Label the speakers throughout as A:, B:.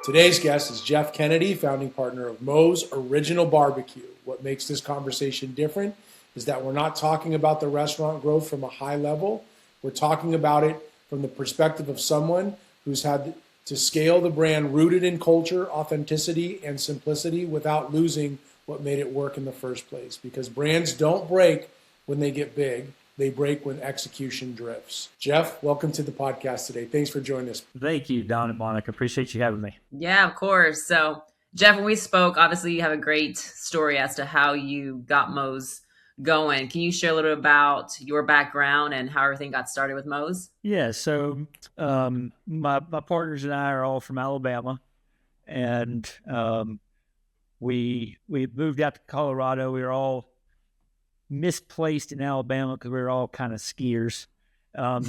A: Today's guest is Jeff Kennedy, founding partner of Moe's Original BBQ. What makes this conversation different is that we're not talking about the restaurant growth from a high level. We're talking about it from the perspective of someone who's had to scale the brand rooted in culture, authenticity, and simplicity without losing what made it work in the first place. Because brands don't break when they get big. They break when execution drifts. Jeff, welcome to the podcast today. Thanks for joining us.
B: Thank you, Don and Monica. Appreciate you having me.
C: Yeah, of course. So, Jeff, when we spoke, obviously you have a great story as to how you got Moe's going. Can you share a little bit about your background and how everything got started with Moe's?
B: Yeah, so my partners and I are all from Alabama, and we moved out to Colorado. We were all misplaced in Alabama because we were all kind of skiers.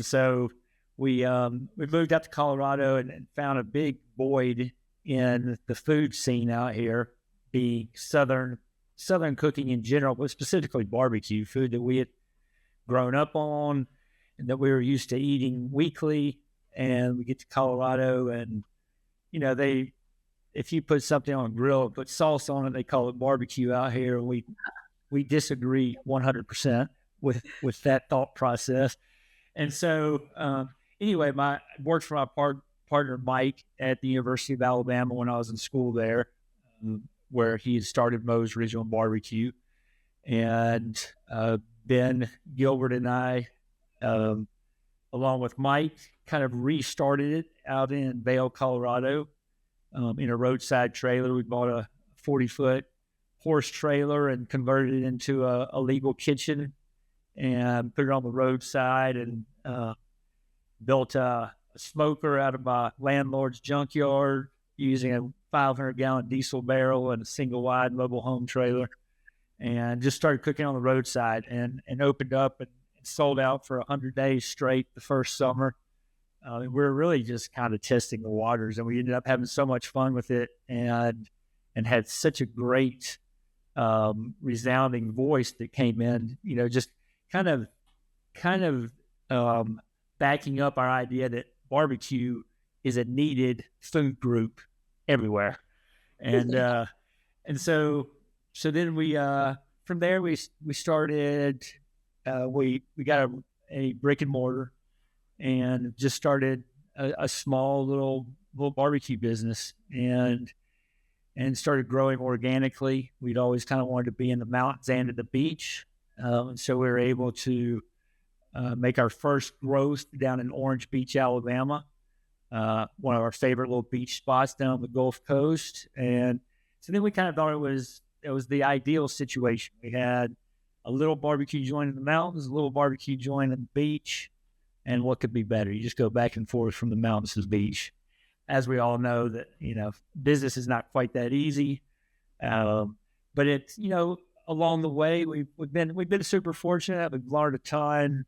B: So we moved out to Colorado and found a big void in the food scene out here, the Southern cooking in general, but specifically barbecue food that we had grown up on and that we were used to eating weekly. And we get to Colorado and, if you put something on a grill and put sauce on it, they call it barbecue out here. And we disagree 100% with that thought process. And so, anyway, I worked for my partner, Mike, at the University of Alabama when I was in school there, where he had started Moe's Original Barbecue. And Ben Gilbert and I, along with Mike, kind of restarted it out in Vail, Colorado, in a roadside trailer. We bought a 40-foot horse trailer and converted it into a legal kitchen and put it on the roadside and built a smoker out of my landlord's junkyard using a 500-gallon diesel barrel and a single-wide mobile home trailer, and just started cooking on the roadside and opened up and sold out for 100 days straight the first summer. We were really just kind of testing the waters, and we ended up having so much fun with it and had such a great resounding voice that came in, just kind of backing up our idea that barbecue is a needed food group everywhere. And so then we from there we started we got a brick and mortar and just started a small little barbecue business and started growing organically. We'd always kind of wanted to be in the mountains and at the beach. And so we were able to make our first growth down in Orange Beach, Alabama, one of our favorite little beach spots down on the Gulf Coast. And so then we kind of thought it was the ideal situation. We had a little barbecue joint in the mountains, a little barbecue joint on the beach, and what could be better? You just go back and forth from the mountains to the beach. As we all know that, business is not quite that easy. But it's, along the way, we've been super fortunate. We've learned a ton.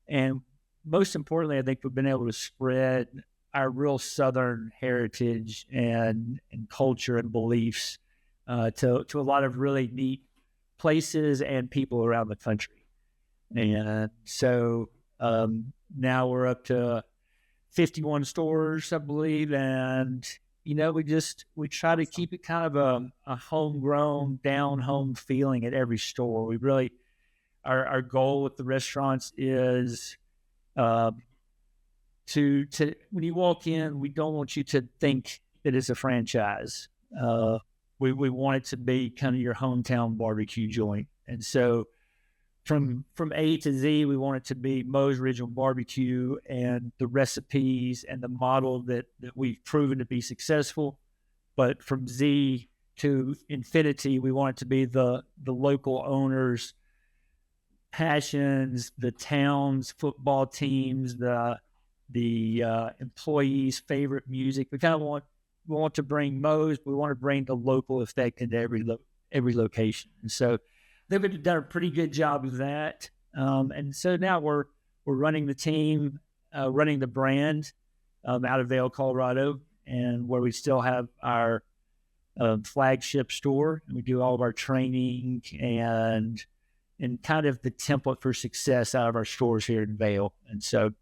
B: And most importantly, I think we've been able to spread our real Southern heritage and culture and beliefs to a lot of really neat places and people around the country. And so now we're up to 51 stores, I believe, and we try to keep it kind of a homegrown, down home feeling at every store. We really our goal with the restaurants is to when you walk in, we don't want you to think that it's a franchise. We want it to be kind of your hometown barbecue joint, and so from A to Z, we want it to be Moe's Original Barbecue and the recipes and the model that we've proven to be successful. But from Z to infinity, we want it to be the local owners' passions, the town's football teams, the employees' favorite music. We kind of want to bring Moe's, but we want to bring the local effect into every location. And so they've done a pretty good job of that. And so now we're running the team, running the brand out of Vail, Colorado, and where we still have our flagship store. And we do all of our training and kind of the template for success out of our stores here in Vail. And so,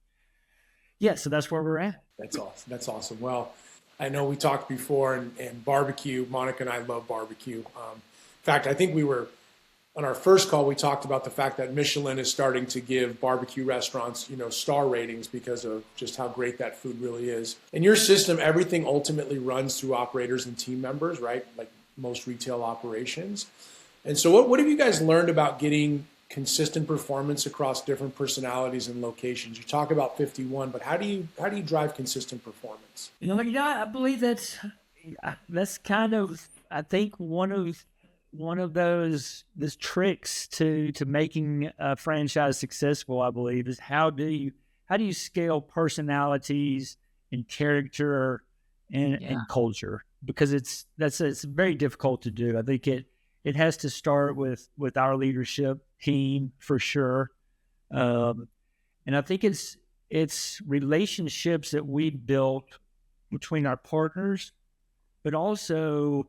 B: so that's where we're at.
A: That's awesome. Well, I know we talked before, and barbecue. Monica and I love barbecue. In fact, I think we were on our first call. We talked about the fact that Michelin is starting to give barbecue restaurants, star ratings because of just how great that food really is. In your system, everything ultimately runs through operators and team members, right? Like most retail operations. And so, what have you guys learned about getting consistent performance across different personalities and locations? You talk about 51, but how do you drive consistent performance?
B: I believe that's kind of, I think, one of those tricks to making a franchise successful. I believe is how do you scale personalities and character and culture, because it's very difficult to do. I think it has to start with our leadership team for sure. And I think it's relationships that we built between our partners, but also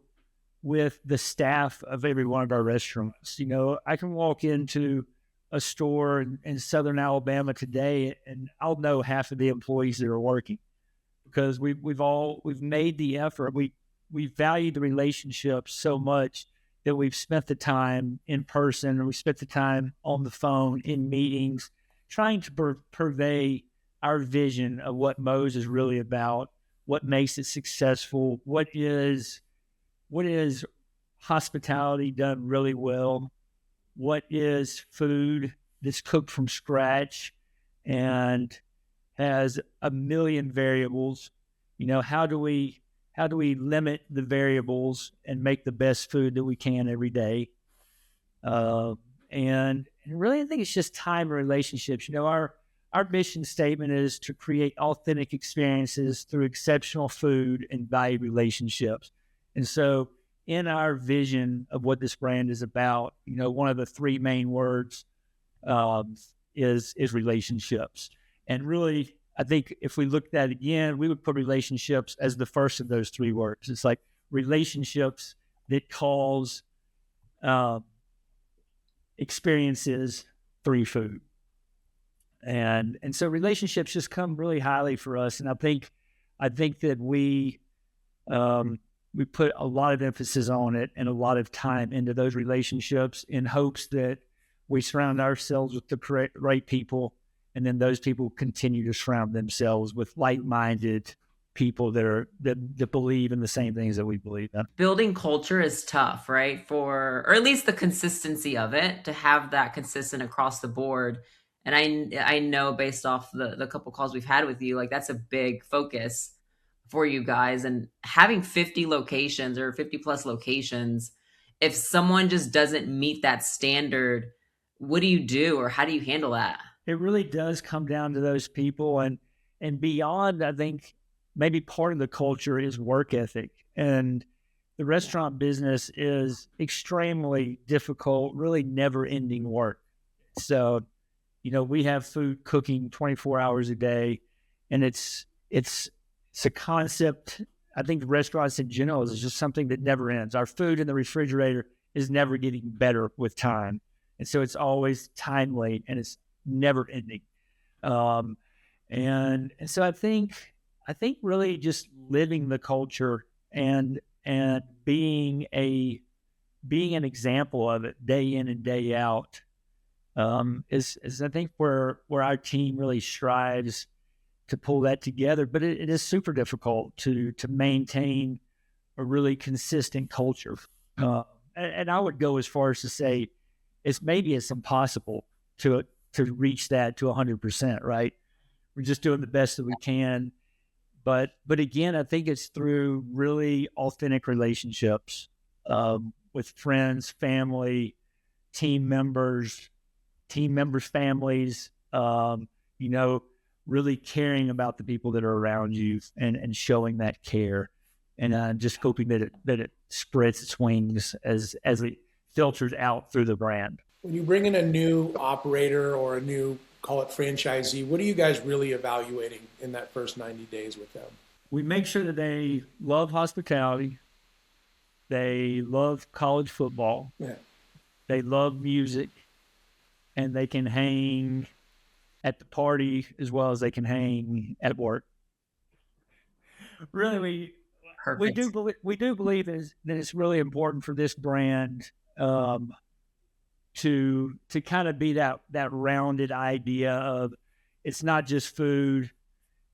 B: with the staff of every one of our restaurants. I can walk into a store in Southern Alabama today, and I'll know half of the employees that are working, because we've made the effort. We value the relationship so much that we've spent the time in person, and we spent the time on the phone in meetings, trying to purvey our vision of what Moe's is really about, what makes it successful, what is hospitality done really well, what is food that's cooked from scratch and has a million variables. How do we limit the variables and make the best food that we can every day? And really, I think it's just time and relationships. Our mission statement is to create authentic experiences through exceptional food and valued relationships. And so in our vision of what this brand is about, one of the three main words is relationships. And really, I think if we looked at it again, we would put relationships as the first of those three words. It's like relationships that cause experiences through food. And so relationships just come really highly for us. And I think that we put a lot of emphasis on it and a lot of time into those relationships in hopes that we surround ourselves with the right people, and then those people continue to surround themselves with like-minded people that believe in the same things that we believe in.
C: Building culture is tough, right? Or at least the consistency of it, to have that consistent across the board. And I know based off the couple calls we've had with you, like that's a big focus for you guys. And having 50 locations or 50 plus locations, if someone just doesn't meet that standard, what do you do, or how do you handle that?
B: It really does come down to those people, and beyond. I think maybe part of the culture is work ethic, and the restaurant business is extremely difficult, really never ending work. So, we have food cooking 24 hours a day, and it's a concept. I think the restaurants in general is just something that never ends. Our food in the refrigerator is never getting better with time. And so it's always timely, and it's never ending. And so I think really just living the culture and being an example of it day in and day out is I think where our team really strives to pull that together. But it is super difficult to maintain a really consistent culture. And I would go as far as to say it's impossible to reach that to 100%, right? We're just doing the best that we can. But again, I think it's through really authentic relationships with friends, family, team members, families, really caring about the people that are around you and showing that care, and just hoping that it spreads its wings as it filters out through the brand.
A: When you bring in a new operator or a new, call it franchisee, what are you guys really evaluating in that first 90 days with them?
B: We make sure that they love hospitality, they love college football, they love music, and they can hang at the party as well as they can hang at work. Really,
C: Perfect.
B: we do believe that it's really important for this brand to kind of be that rounded idea of it's not just food,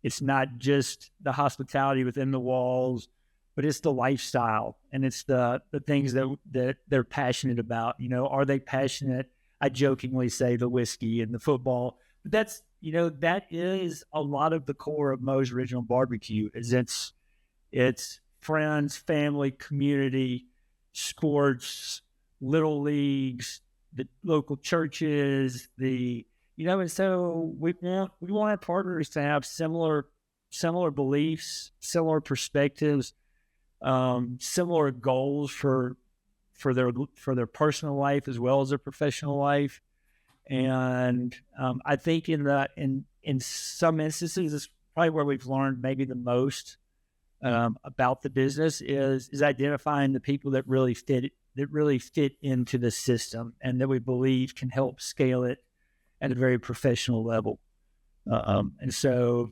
B: it's not just the hospitality within the walls, but it's the lifestyle and it's the things that they're passionate about. You know, are they passionate? I jokingly say the whiskey and the football, but that's, you know, that is a lot of the core of Moe's Original Barbecue. Is it's friends, family, community, sports, little leagues, the local churches, and so we want our partners to have similar beliefs, similar perspectives, similar goals for their personal life as well as their professional life. And I think in some instances, it's probably where we've learned maybe the most about the business is identifying the people that really fit into the system and that we believe can help scale it at a very professional level. And so,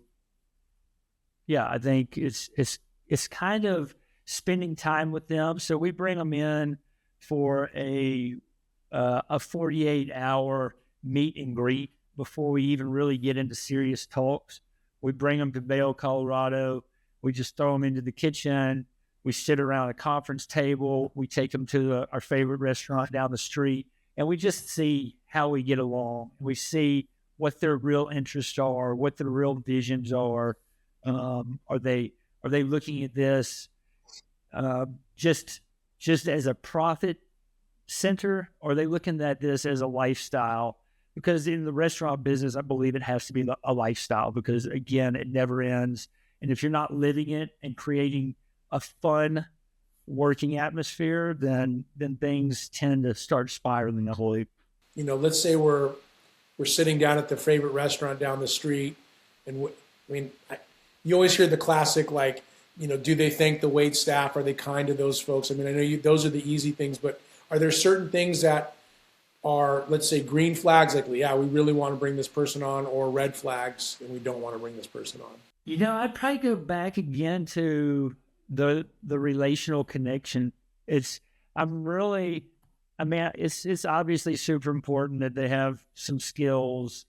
B: yeah, I think it's kind of spending time with them. So we bring them in for a 48-hour meet and greet before we even really get into serious talks. We bring them to Vail, Colorado. We just throw them into the kitchen. We sit around a conference table. We take them to our favorite restaurant down the street, and we just see how we get along. We see what their real interests are, what their real visions are. Are they looking at this just as a profit center, or are they looking at this as a lifestyle? Because in the restaurant business, I believe it has to be a lifestyle because, again, it never ends. And if you're not living it and creating a fun working atmosphere, then things tend to start spiraling, I believe.
A: You know, let's say we're sitting down at the favorite restaurant down the street, and you always hear the classic, like, you know, do they thank the wait staff? Are they kind to those folks? I mean, I know those are the easy things, but are there certain things that are, let's say, green flags, like, yeah, we really want to bring this person on, or red flags, and we don't want to bring this person on?
B: You know, I'd probably go back again to the relational connection. It's obviously super important that they have some skills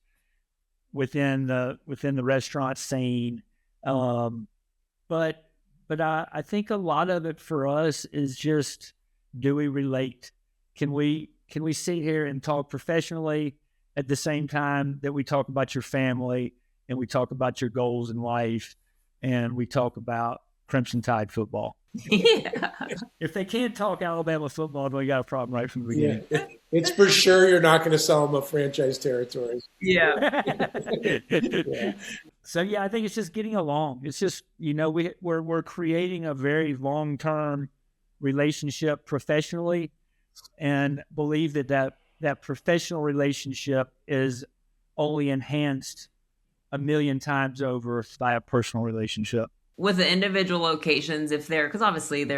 B: within the restaurant scene. But I think a lot of it for us is just, do we relate? Can we sit here and talk professionally at the same time that we talk about your family and we talk about your goals in life and we talk about Crimson Tide football?
C: Yeah.
B: If they can't talk Alabama football, then we got a problem right from the beginning.
A: Yeah. It's for sure you're not going to sell them a franchise territory.
C: Yeah.
A: Yeah.
B: So, yeah, I think it's just getting along. It's just, you know, we're creating a very long-term relationship professionally, and believe that professional relationship is only enhanced a million times over by a personal relationship.
C: With the individual locations, because obviously it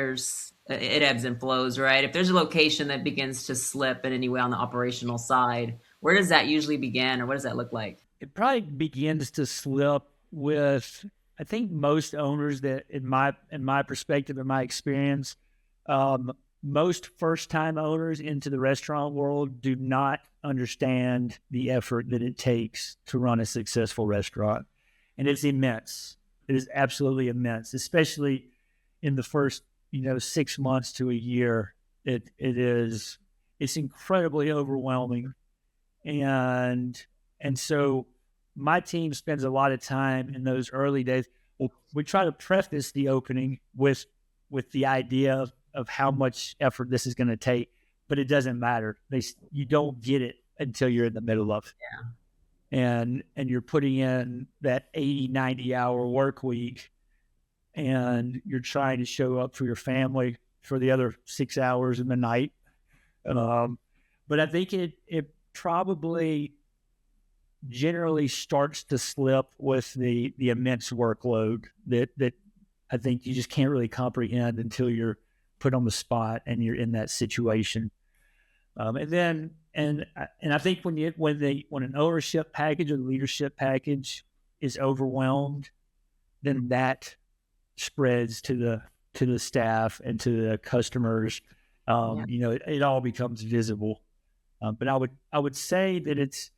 C: ebbs and flows, right? If there's a location that begins to slip in any way on the operational side, where does that usually begin, or what does that look like?
B: It probably begins to slip with, I think, most owners that, in my perspective, in my experience, most first-time owners into the restaurant world do not understand the effort that it takes to run a successful restaurant. And it's immense. It is absolutely immense, especially in the first, 6 months to a year. It's incredibly overwhelming. And so my team spends a lot of time in those early days. We try to preface the opening with the idea of how much effort this is going to take, but it doesn't matter. You don't get it until you're in the middle of it.
C: Yeah.
B: And you're putting in that 80, 90-hour work week, and you're trying to show up for your family for the other 6 hours in the night. But I think it probably generally starts to slip with the immense workload that I think you just can't really comprehend until you're put on the spot and you're in that situation. And I think when an ownership package or leadership package is overwhelmed, then that spreads to to the staff and to the customers.
C: Yeah.
B: It all becomes visible. But I would say that it's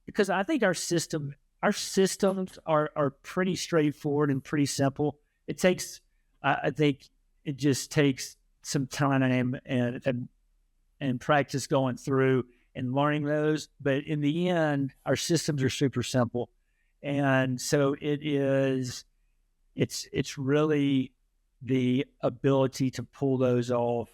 B: because I think our systems are pretty straightforward and pretty simple. It takes, I think it just takes some time and practice going through and learning those. But in the end, our systems are super simple. And so it's really the ability to pull those off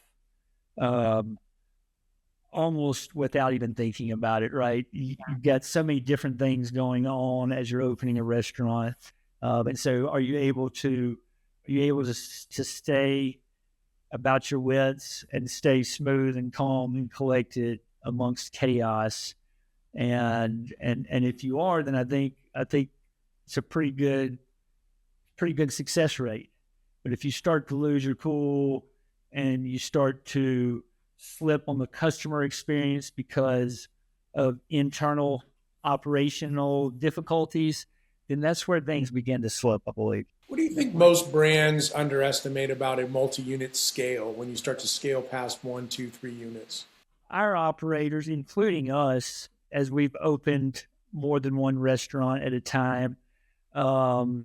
B: almost without even thinking about it, right? You've got so many different things going on as you're opening a restaurant. And so are you able to stay about your wits and stay smooth and calm and collected amongst chaos? And if you are, then I think it's a pretty good success rate. But if you start to lose your cool and you start to slip on the customer experience because of internal operational difficulties, then that's where things begin to slip, I believe.
A: What do you think most brands underestimate about a multi-unit scale when you start to scale past 1, 2, 3 units?
B: Our operators, including us, as we've opened more than one restaurant at a time, a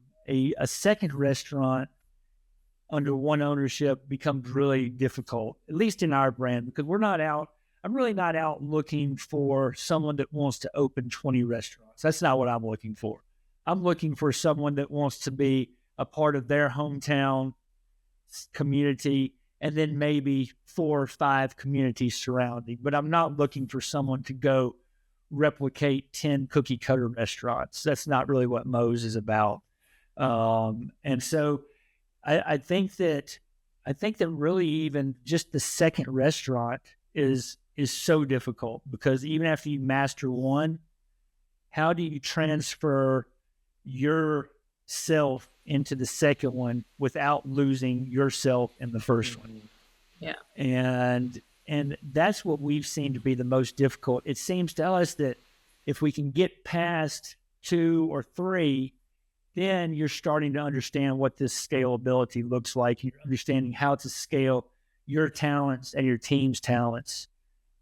B: second restaurant under one ownership becomes really difficult, at least in our brand, because I'm really not out looking for someone that wants to open 20 restaurants. That's not what I'm looking for. I'm looking for someone that wants to be a part of their hometown community and then maybe 4 or 5 communities surrounding. But I'm not looking for someone to go replicate 10 cookie cutter restaurants. That's not really what Moe's is about. And so I think that really even just the second restaurant is so difficult, because even after you master one, how do you transfer yourself into the second one without losing yourself in the first one?
C: Yeah.
B: And that's what we've seen to be the most difficult. It seems to us that if we can get past 2 or 3, then you're starting to understand what this scalability looks like. You're understanding how to scale your talents and your team's talents.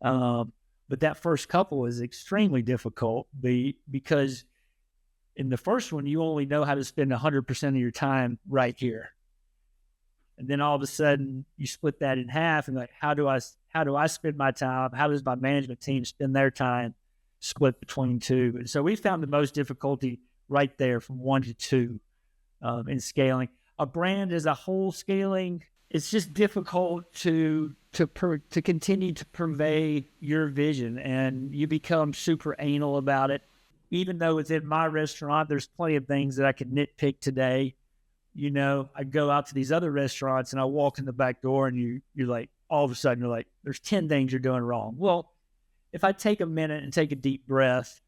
B: But that first couple is extremely difficult because in the first one, you only know how to spend 100% of your time right here. And then all of a sudden you split that in half and like, how do I spend my time? How does my management team spend their time split between 2? And so we found the most difficulty right there from 1 to 2 in scaling. A brand as a whole scaling, it's just difficult to continue to purvey your vision, and you become super anal about it. Even though within my restaurant, there's plenty of things that I could nitpick today. I go out to these other restaurants and I walk in the back door and you're like, all of a sudden you're like, there's 10 things you're doing wrong. Well, if I take a minute and take a deep breath,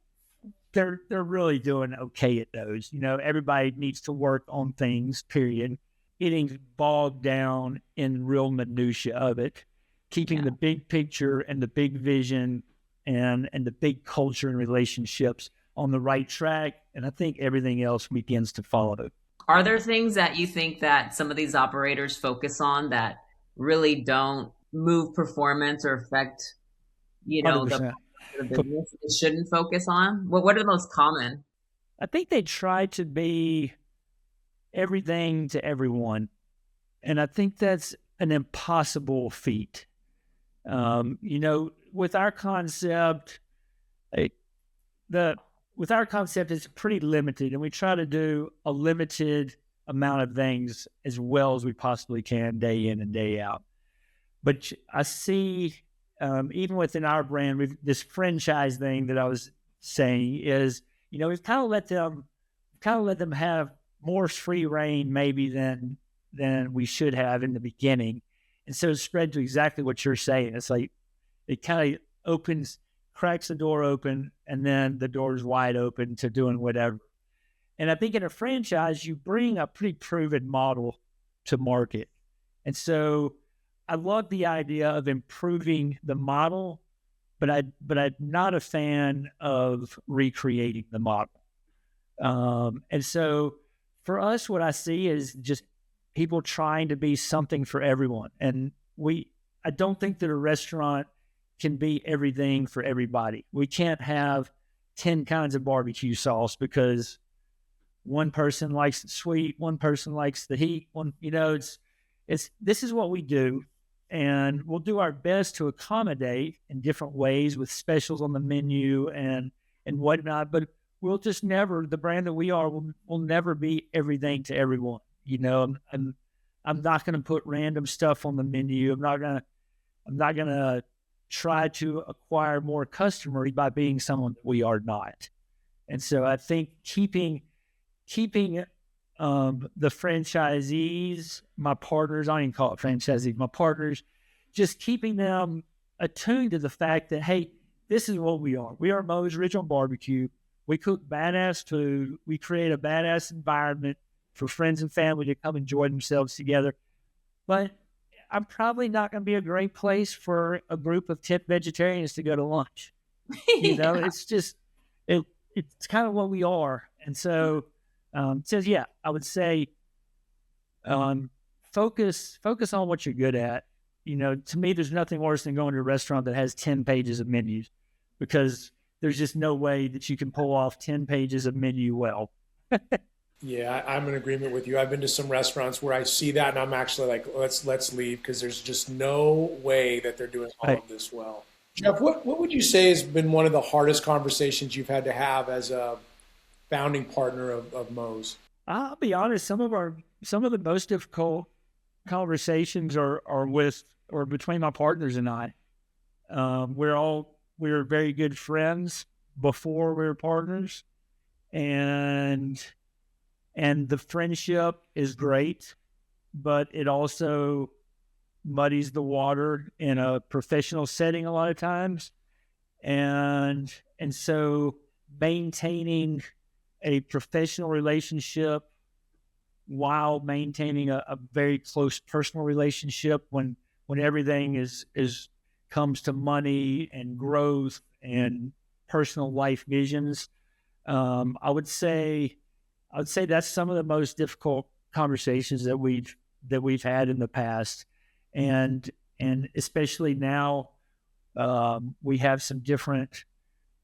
B: they're really doing okay at those. Everybody needs to work on things, period. Getting bogged down in real minutia of it, keeping the big picture and the big vision and the big culture and relationships on the right track. And I think everything else begins to follow.
C: Are there things that you think that some of these operators focus on that really don't move performance or affect, the
B: 100%.
C: business they shouldn't focus on? What are the most common?
B: I think they try to be everything to everyone. And I think that's an impossible feat. With our concept, it's pretty limited, and we try to do a limited amount of things as well as we possibly can day in and day out. But I see, even within our brand, this franchise thing that I was saying is, we've kind of let them have more free reign maybe than we should have in the beginning. And so it's spread to exactly what you're saying. It's like it kind of cracks the door open, and then the door is wide open to doing whatever. And I think in a franchise, you bring a pretty proven model to market. And so I love the idea of improving the model, but I'm not a fan of recreating the model. And so for us, what I see is just people trying to be something for everyone. And I don't think that a restaurant can be everything for everybody. We can't have 10 kinds of barbecue sauce because one person likes the sweet, one person likes the heat, this is what we do. And we'll do our best to accommodate in different ways with specials on the menu and whatnot. But we'll just never, the brand that we are will never be everything to everyone. I'm not going to put random stuff on the menu. I'm not going to try to acquire more customers by being someone that we are not. And so I think keeping the franchisees, my partners, I don't even call it franchisees, my partners, just keeping them attuned to the fact that, hey, this is what we are. We are Moe's Original Barbecue. We cook badass food. We create a badass environment for friends and family to come enjoy themselves together. But I'm probably not going to be a great place for a group of tip vegetarians to go to lunch. It's just, it's kind of what we are. And so, I would say, focus on what you're good at. To me, there's nothing worse than going to a restaurant that has 10 pages of menus, because there's just no way that you can pull off 10 pages of menu well.
A: Yeah, I'm in agreement with you. I've been to some restaurants where I see that and I'm actually like, let's leave, because there's just no way that they're doing all of this well. Jeff, what would you say has been one of the hardest conversations you've had to have as a founding partner of Moe's?
B: I'll be honest, some of the most difficult conversations are between my partners and I. We were very good friends before we were partners, and the friendship is great, but it also muddies the water in a professional setting a lot of times. And so maintaining a professional relationship while maintaining a very close personal relationship when everything comes to money and growth and personal life visions. I would say that's some of the most difficult conversations that we've had in the past, and especially now, we have some different,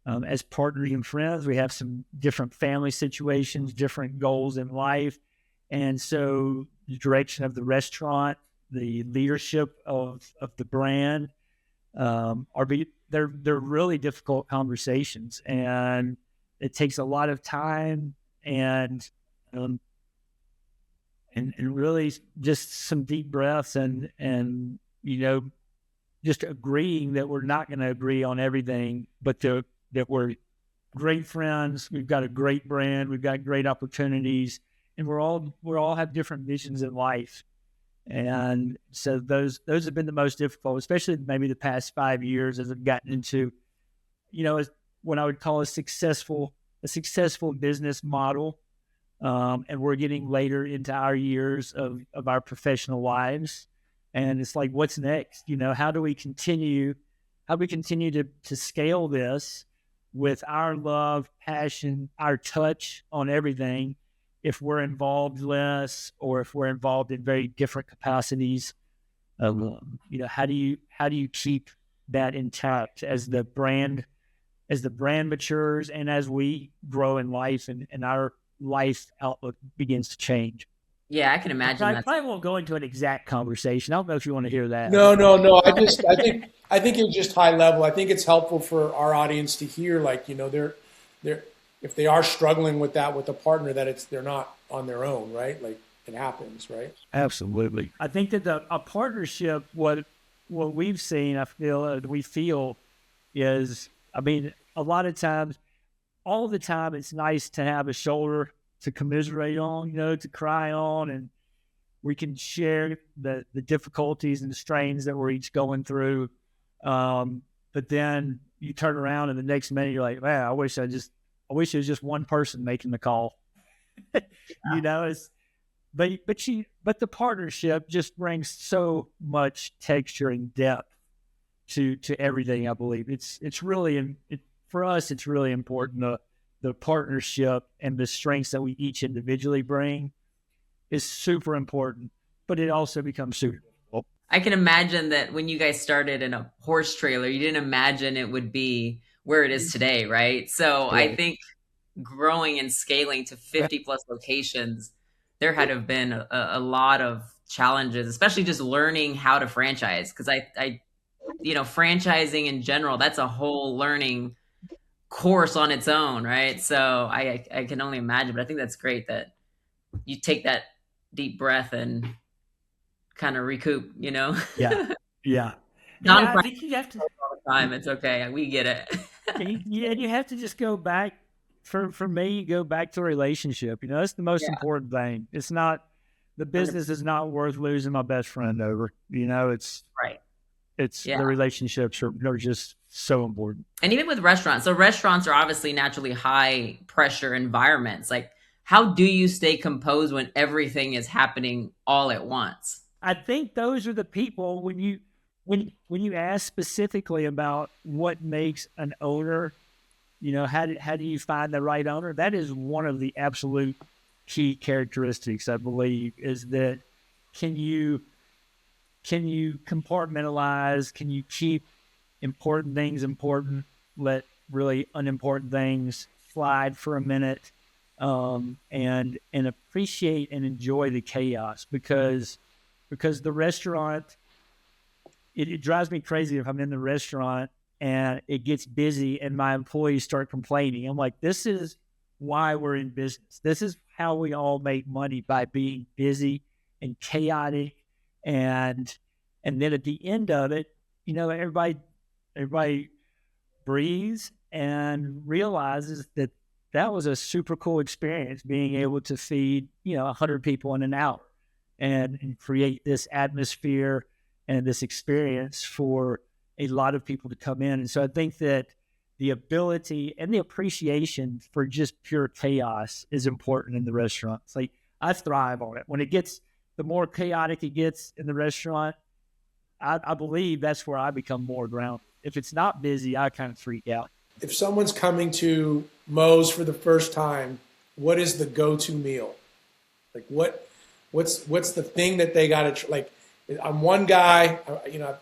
B: as partners and friends, we have some different family situations, different goals in life, and so the direction of the restaurant, the leadership of the brand, they're really difficult conversations, and it takes a lot of time and really just some deep breaths and just agreeing that we're not going to agree on everything, but that we're great friends. We've got a great brand. We've got great opportunities, and we all have different visions in life. And so those have been the most difficult, especially maybe the past 5 years as I've gotten into, what I would call a successful business model. And we're getting later into our years of our professional lives. And it's like, what's next? How do we continue to scale this with our love, passion, our touch on everything, if we're involved less or if we're involved in very different capacities? How do you keep that intact as the brand matures and as we grow in life and our life outlook begins to change?
C: Yeah, I can imagine.
B: I probably won't go into an exact conversation. I don't know if you want to hear that.
A: No. I think it's just high level. I think it's helpful for our audience to hear, they're if they are struggling with that with a partner, that they're not on their own, right? Like, it happens, right?
B: Absolutely. I think that a partnership, what we've seen, we feel is, a lot of times, all the time, it's nice to have a shoulder to commiserate on, to cry on, and we can share the difficulties and the strains that we're each going through. But then you turn around and the next minute you're like, man, I wish it was just one person making the call. But the partnership just brings so much texture and depth to everything. I believe it's really, for us, it's really important. The partnership and the strengths that we each individually bring is super important. but it also becomes super difficult.
C: I can imagine that when you guys started in a horse trailer, you didn't imagine it would be where it is today, right? So I think growing and scaling to 50 plus locations, there had to have been a lot of challenges, especially just learning how to franchise. Because franchising in general, that's a whole learning course on its own, right? So I can only imagine, but I think that's great that you take that deep breath and kind of recoup,
B: Yeah.
C: Not
B: I think you have to.
C: all the time. It's okay. We get it.
B: You have to just go back. For me, you go back to a relationship. That's the most important thing. It's not the business is not worth losing my best friend over. It's
C: right.
B: It's the relationships are just so important.
C: And even with restaurants, so restaurants are obviously naturally high pressure environments. Like, how do you stay composed when everything is happening all at once?
B: I think those are the people when you ask specifically about what makes an owner, how do you find the right owner? That is one of the absolute key characteristics, I believe, is that can you compartmentalize? Can you keep important things important, let really unimportant things slide for a minute, and appreciate and enjoy the chaos? Because the restaurant, it drives me crazy if I'm in the restaurant and it gets busy and my employees start complaining. I'm like, this is why we're in business. This is how we all make money, by being busy and chaotic. And then at the end of it, everybody breathes and realizes that was a super cool experience, being able to feed 100 people in an hour and create this atmosphere and this experience for a lot of people to come in. And so I think that the ability and the appreciation for just pure chaos is important in the restaurant. It's like, I thrive on it. When the more chaotic it gets in the restaurant, I believe that's where I become more grounded. If it's not busy, I kind of freak out.
A: If someone's coming to Moe's for the first time, what is the go-to meal? Like what's the thing that they got to like? I'm one guy,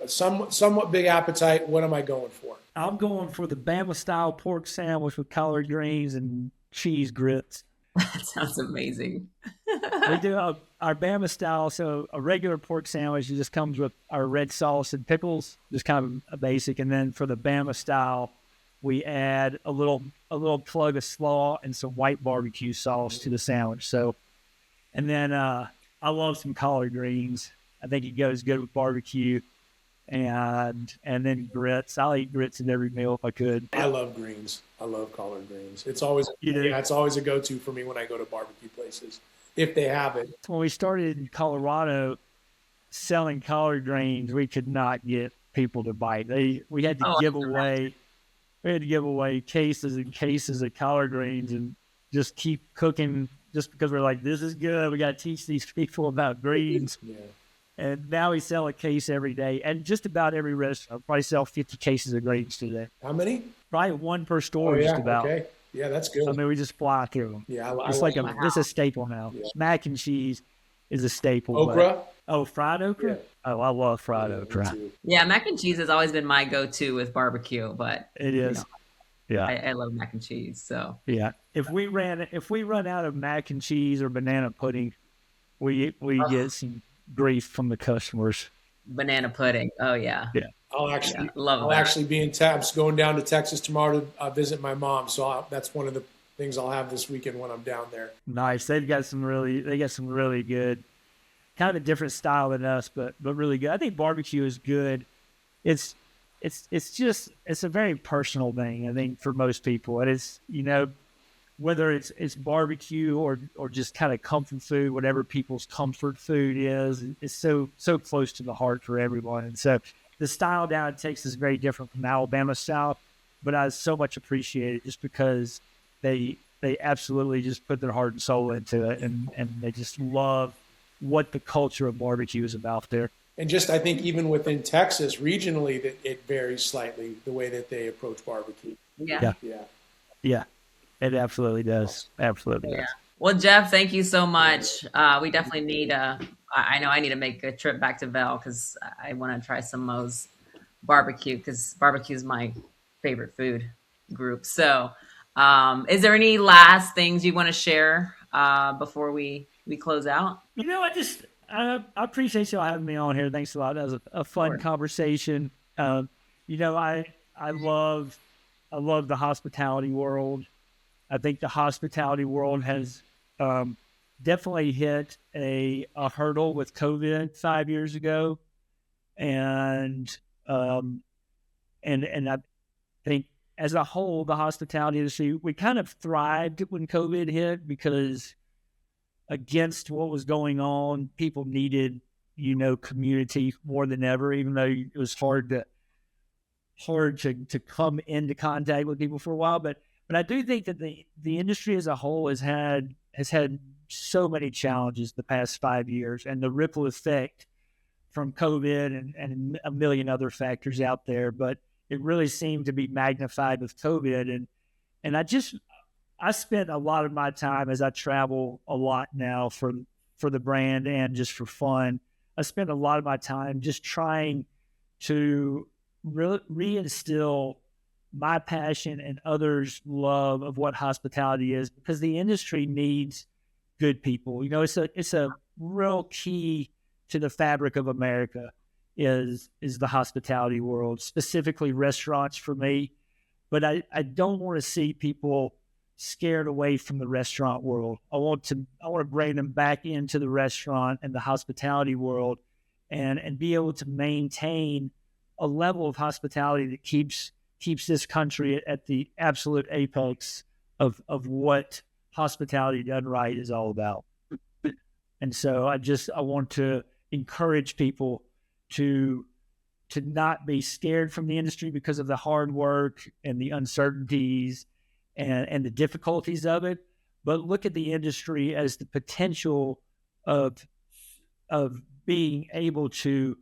A: somewhat big appetite. What am I going for?
B: I'm going for the Bama style pork sandwich with collard greens and cheese grits.
C: That sounds amazing.
B: We do our Bama style. So a regular pork sandwich, it just comes with our red sauce and pickles, just kind of a basic. And then for the Bama style, we add a little plug of slaw and some white barbecue sauce to the sandwich. So, and then I love some collard greens. I think it goes good with barbecue, and then grits. I'll eat grits in every meal if I could.
A: I love greens. I love collard greens. It's always it's always a go-to for me when I go to barbecue places, if they have it.
B: When we started in Colorado selling collard greens, we could not get people to bite. We had to give away cases and cases of collard greens and just keep cooking, just because we're like, this is good. We got to teach these people about greens.
A: Yeah.
B: And now we sell a case every day. And just about every restaurant probably sell 50 cases of greens today.
A: How many?
B: Probably one per store, just about.
A: Okay. Yeah, that's good.
B: I mean, we just fly through them.
A: Yeah,
B: it's a staple now. Yeah. Mac and cheese is a staple.
A: Okra?
B: Fried okra? Yeah. Oh, I love fried okra.
C: Yeah, mac and cheese has always been my go-to with barbecue, but
B: it is. Yeah,
C: I love mac and cheese. So
B: yeah, if we run out of mac and cheese or banana pudding, we get some grief from the customers.
C: Banana pudding. Oh yeah.
B: Yeah.
A: I'll actually be in Texas, going down to Texas tomorrow to visit my mom. So that's one of the things I'll have this weekend when I'm down there.
B: Nice. They got some really good, kind of a different style than us, but really good. I think barbecue is good. It's a very personal thing, I think, for most people. It is, whether it's barbecue or just kind of comfort food, whatever people's comfort food is, it's so close to the heart for everyone. And so the style down in Texas is very different from Alabama style, but I so much appreciate it just because they absolutely just put their heart and soul into it, and they just love what the culture of barbecue is about there.
A: And just, I think even within Texas, regionally, that it varies slightly the way that they approach barbecue.
C: Yeah.
B: It absolutely does. Absolutely does.
C: Well, Jeff, thank you so much. We definitely need a I know I need to make a trip back to Vel because I want to try some Mo's barbecue because barbecue is my favorite food group. So, is there any last things you want to share before we close out?
B: I appreciate y'all having me on here. Thanks a lot. That was a fun
C: Sure.
B: conversation. You know, I love the hospitality world. I think the hospitality world has definitely hit a hurdle with COVID 5 years ago, and and I think as a whole, the hospitality industry, we kind of thrived when COVID hit because against what was going on, people needed, community more than ever, even though it was hard to come into contact with people for a while. But I do think that the industry as a whole has had so many challenges the past 5 years, and the ripple effect from COVID and a million other factors out there. But it really seemed to be magnified with COVID. And I spent a lot of my time, as I travel a lot now for the brand and just for fun. I spent a lot of my time just trying to reinstill my passion and others' love of what hospitality is, because the industry needs good people. It's a real key to the fabric of America is the hospitality world, specifically restaurants for me. But I don't want to see people scared away from the restaurant world. I want to bring them back into the restaurant and the hospitality world, and be able to maintain a level of hospitality that keeps this country at the absolute apex of what hospitality done right is all about. And so I want to encourage people to not be scared from the industry because of the hard work and the uncertainties and the difficulties of it, but look at the industry as the potential of being able to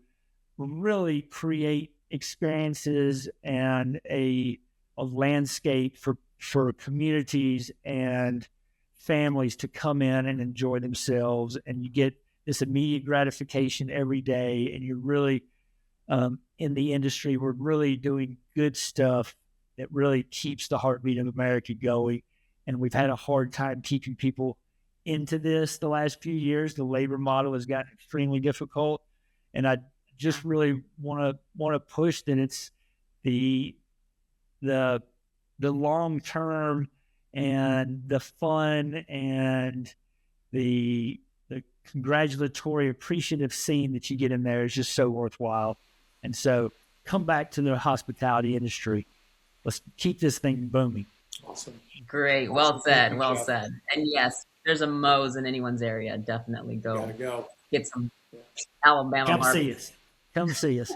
B: really create experiences and a landscape for communities and families to come in and enjoy themselves, and you get this immediate gratification every day, and you're really in the industry. We're really doing good stuff that really keeps the heartbeat of America going. And we've had a hard time keeping people into this the last few years. The labor model has gotten extremely difficult. And I just really want to push that it's the long term and the fun and the congratulatory, appreciative scene that you get in there is just so worthwhile. And so come back to the hospitality industry. Let's keep this thing booming.
A: Awesome.
C: Great. Well said. Well said. And yes, there's a Mo's in anyone's area. Definitely go
A: Gotta go.
C: get some Alabama
B: Come
C: barbecue.
B: see us. Come see us.